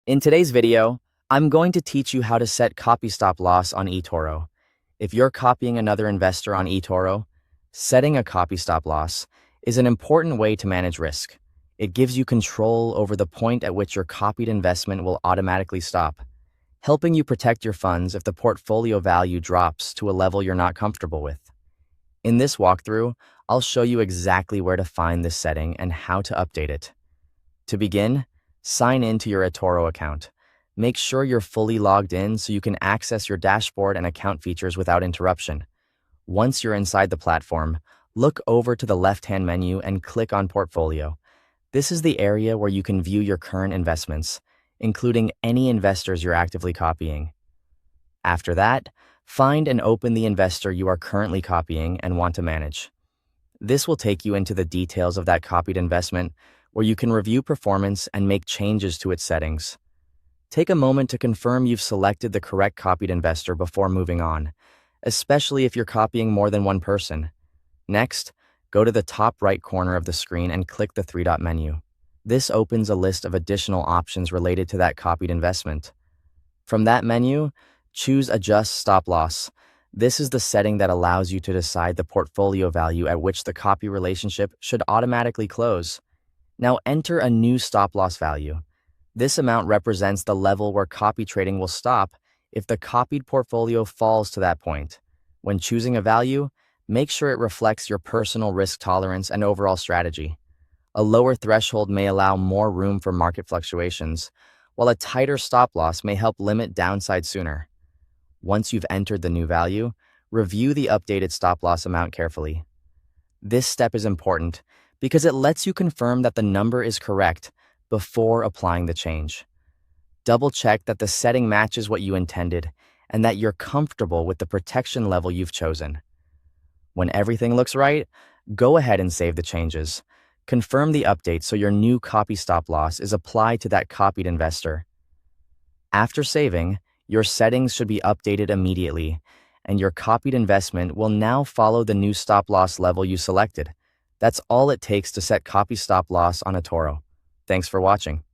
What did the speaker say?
In today's video, I'm going to teach you how to set copy stop loss on eToro. If you're copying another investor on eToro, setting a copy stop loss is an important way to manage risk. It gives you control over the point at which your copied investment will automatically stop, helping you protect your funds if the portfolio value drops to a level you're not comfortable with. In this walkthrough, I'll show you exactly where to find this setting and how to update it. To begin, sign in to your eToro account. Make sure you're fully logged in so you can access your dashboard and account features without interruption. Once you're inside the platform, look over to the left-hand menu and click on Portfolio. This is the area where you can view your current investments, including any investors you're actively copying. After that, find and open the investor you are currently copying and want to manage. This will take you into the details of that copied investment, where you can review performance and make changes to its settings. Take a moment to confirm you've selected the correct copied investor before moving on, especially if you're copying more than one person. Next, go to the top right corner of the screen and click the three-dot menu. This opens a list of additional options related to that copied investment. From that menu, choose Adjust Stop Loss. This is the setting that allows you to decide the portfolio value at which the copy relationship should automatically close. Now enter a new stop-loss value. This amount represents the level where copy trading will stop if the copied portfolio falls to that point. When choosing a value, make sure it reflects your personal risk tolerance and overall strategy. A lower threshold may allow more room for market fluctuations, while a tighter stop-loss may help limit downside sooner. Once you've entered the new value, review the updated stop-loss amount carefully. This step is important because it lets you confirm that the number is correct before applying the change. Double-check that the setting matches what you intended and that you're comfortable with the protection level you've chosen. When everything looks right, go ahead and save the changes. Confirm the update so your new copy stop loss is applied to that copied investor. After saving, your settings should be updated immediately, and your copied investment will now follow the new stop loss level you selected. That's all it takes to set copy stop loss on eToro. Thanks for watching.